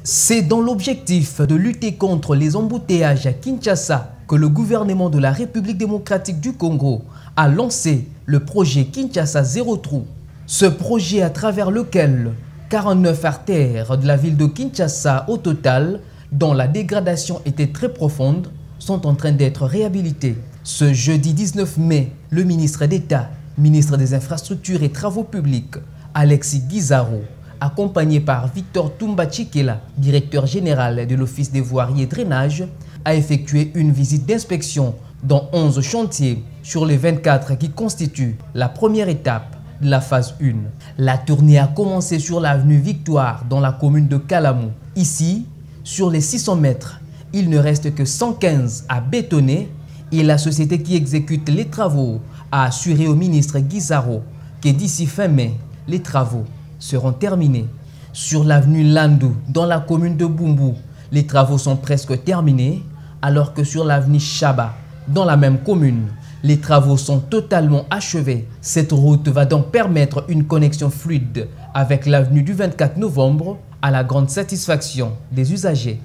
C'est dans l'objectif de lutter contre les embouteillages à Kinshasa que le gouvernement de la République démocratique du Congo a lancé le projet Kinshasa Zéro Trou. Ce projet à travers lequel 49 artères de la ville de Kinshasa au total, dont la dégradation était très profonde, sont en train d'être réhabilitées. Ce jeudi 19 mai, le ministre d'État, ministre des Infrastructures et Travaux publics, Alexis Guizarro, accompagné par Victor Toumba Chikela, directeur général de l'Office des voiries et drainage, a effectué une visite d'inspection dans 11 chantiers sur les 24 qui constituent la première étape de la phase 1. La tournée a commencé sur l'avenue Victoire dans la commune de Kalamou. Ici, sur les 600 mètres, il ne reste que 115 à bétonner et la société qui exécute les travaux a assuré au ministre Guizarro que d'ici fin mai, les travaux seront terminés. Sur l'avenue Landou, dans la commune de Bumbu, les travaux sont presque terminés, alors que sur l'avenue Chaba, dans la même commune, les travaux sont totalement achevés. Cette route va donc permettre une connexion fluide avec l'avenue du 24 novembre, à la grande satisfaction des usagers.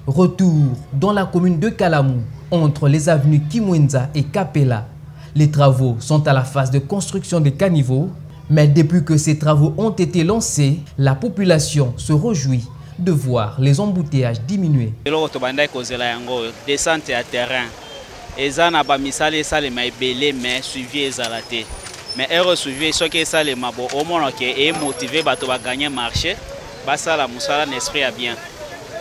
Retour dans la commune de Kalamou, entre les avenues Kimwenza et Kapela. Les travaux sont à la phase de construction des caniveaux, mais depuis que ces travaux ont été lancés, la population se réjouit de voir les embouteillages diminuer. Descente à terrain. Ezana ba misale sale mai belé mais suivi ezalate. Mais erreur suivi ce que ça les mabo au moins que est motivé bato ba gagner marché. Basa la musala n'esprit à bien.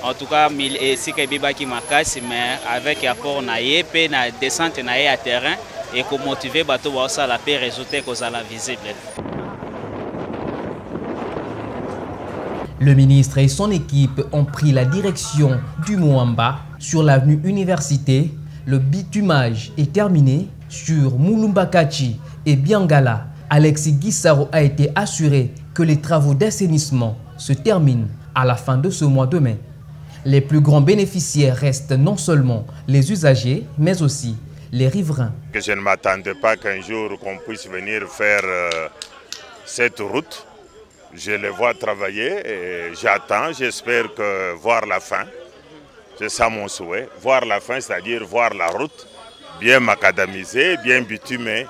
En tout cas, mil et si que biba qui makasi mais avec apport na yep na descente na à terrain et ko motiver bato ba ça la paix résultat que ça la visible. Le ministre et son équipe ont pris la direction du Mwamba sur l'avenue Université. Le bitumage est terminé sur Mulumbakachi et Biangala. Alexis Guizarro a été assuré que les travaux d'assainissement se terminent à la fin de ce mois de mai. Les plus grands bénéficiaires restent non seulement les usagers, mais aussi les riverains. Je ne m'attendais pas qu'un jour qu'on puisse venir faire cette route. Je les vois travailler et j'attends, j'espère que voir la fin. C'est ça mon souhait, voir la fin, c'est-à-dire voir la route bien macadamisée, bien bitumée.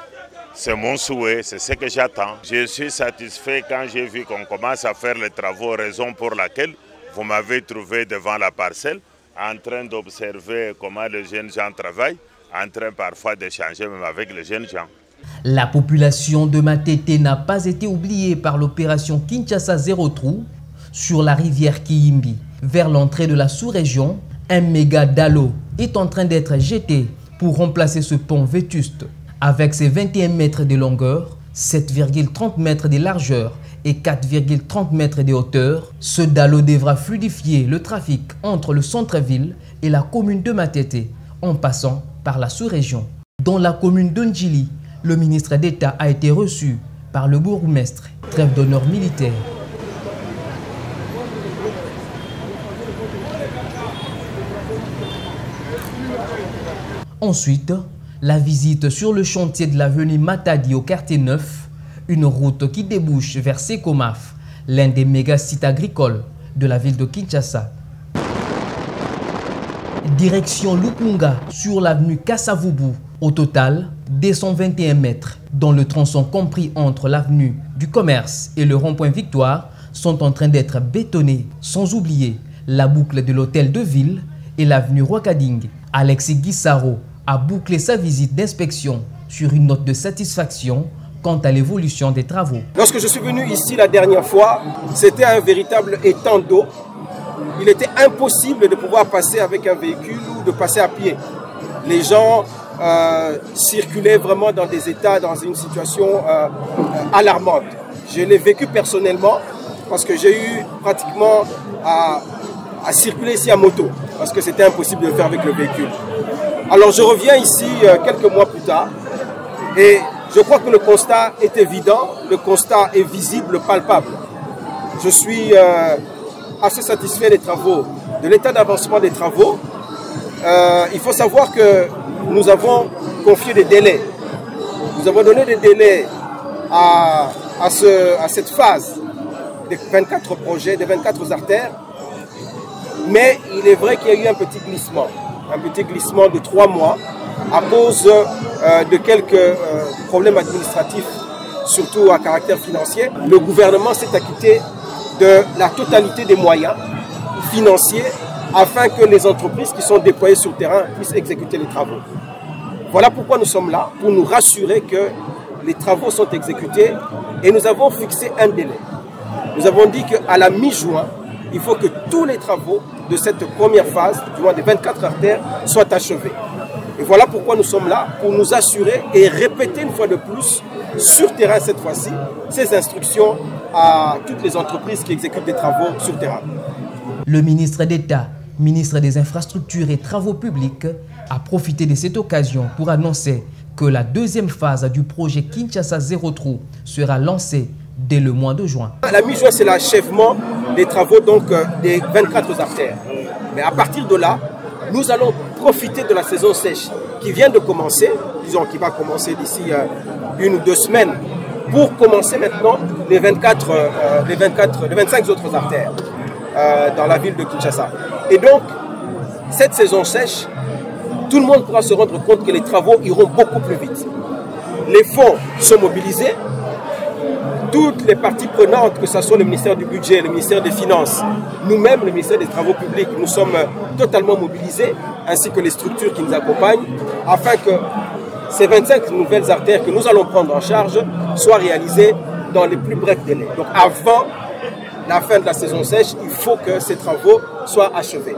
C'est mon souhait, c'est ce que j'attends. Je suis satisfait quand j'ai vu qu'on commence à faire les travaux, raison pour laquelle vous m'avez trouvé devant la parcelle, en train d'observer comment les jeunes gens travaillent, en train parfois d'échanger même avec les jeunes gens. La population de Matete n'a pas été oubliée par l'opération Kinshasa Zéro Trou sur la rivière Kiyimbi. Vers l'entrée de la sous-région, un méga dalo est en train d'être jeté pour remplacer ce pont vétuste. Avec ses 21 mètres de longueur, 7,30 mètres de largeur et 4,30 mètres de hauteur, ce dalo devra fluidifier le trafic entre le centre-ville et la commune de Matete, en passant par la sous-région. Dans la commune d'Ondjili, le ministre d'État a été reçu par le bourgmestre. Trêve d'honneur militaire. Ensuite, la visite sur le chantier de l'avenue Matadi au quartier 9, une route qui débouche vers Sekomaf, l'un des méga sites agricoles de la ville de Kinshasa. Direction Lukunga sur l'avenue Kassavubu, au total 221 mètres, dont le tronçon compris entre l'avenue du Commerce et le rond-point Victoire sont en train d'être bétonnés, sans oublier la boucle de l'hôtel de ville et l'avenue Rwakading. Alexis Guizarro a bouclé sa visite d'inspection sur une note de satisfaction quant à l'évolution des travaux. Lorsque je suis venu ici la dernière fois, c'était un véritable étang d'eau. Il était impossible de pouvoir passer avec un véhicule ou de passer à pied. Les gens circulaient vraiment dans des états, dans une situation alarmante. Je l'ai vécu personnellement parce que j'ai eu pratiquement à circuler ici à moto, parce que c'était impossible de le faire avec le véhicule. Alors je reviens ici quelques mois plus tard, et je crois que le constat est évident, le constat est visible, palpable. Je suis assez satisfait des travaux, de l'état d'avancement des travaux. Il faut savoir que nous avons confié des délais. Nous avons donné des délais à cette phase des 24 projets, des 24 artères. Mais il est vrai qu'il y a eu un petit glissement de 3 mois à cause de quelques problèmes administratifs, surtout à caractère financier. Le gouvernement s'est acquitté de la totalité des moyens financiers afin que les entreprises qui sont déployées sur le terrain puissent exécuter les travaux. Voilà pourquoi nous sommes là, pour nous rassurer que les travaux sont exécutés et nous avons fixé un délai. Nous avons dit qu'à la mi-juin, il faut que tous les travaux de cette première phase, du moins des 24 artères, soient achevés. Et voilà pourquoi nous sommes là, pour nous assurer et répéter une fois de plus, sur terrain cette fois-ci, ces instructions à toutes les entreprises qui exécutent des travaux sur terrain. Le ministre d'État, ministre des Infrastructures et Travaux publics, a profité de cette occasion pour annoncer que la deuxième phase du projet Kinshasa Zéro Trou sera lancée dès le mois de juin. À la mi-juin, c'est l'achèvement des travaux donc, des 24 artères. Mais à partir de là, nous allons profiter de la saison sèche qui vient de commencer, disons qui va commencer d'ici 1 ou 2 semaines, pour commencer maintenant les 25 autres artères dans la ville de Kinshasa. Et donc, cette saison sèche, tout le monde pourra se rendre compte que les travaux iront beaucoup plus vite. Les fonds sont mobilisés. Toutes les parties prenantes, que ce soit le ministère du Budget, le ministère des Finances, nous-mêmes, le ministère des Travaux publics, nous sommes totalement mobilisés, ainsi que les structures qui nous accompagnent, afin que ces 25 nouvelles artères que nous allons prendre en charge soient réalisées dans les plus brefs délais. Donc avant la fin de la saison sèche, il faut que ces travaux soient achevés.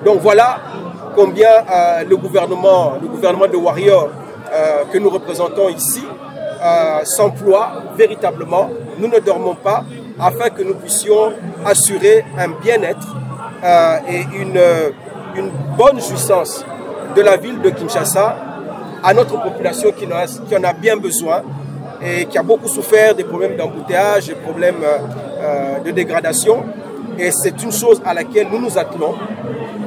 Donc voilà combien le gouvernement de Warrior que nous représentons ici s'emploie véritablement. Nous ne dormons pas afin que nous puissions assurer un bien-être et une bonne jouissance de la ville de Kinshasa à notre population qui en a bien besoin et qui a beaucoup souffert des problèmes d'embouteillage, des problèmes de dégradation. Et c'est une chose à laquelle nous nous attelons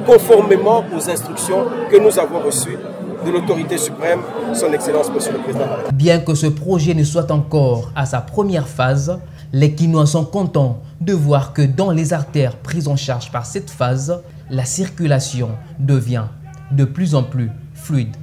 conformément aux instructions que nous avons reçues de l'autorité suprême, son Excellence, Monsieur le Président. Bien que ce projet ne soit encore à sa première phase, les Kinois sont contents de voir que dans les artères prises en charge par cette phase, la circulation devient de plus en plus fluide.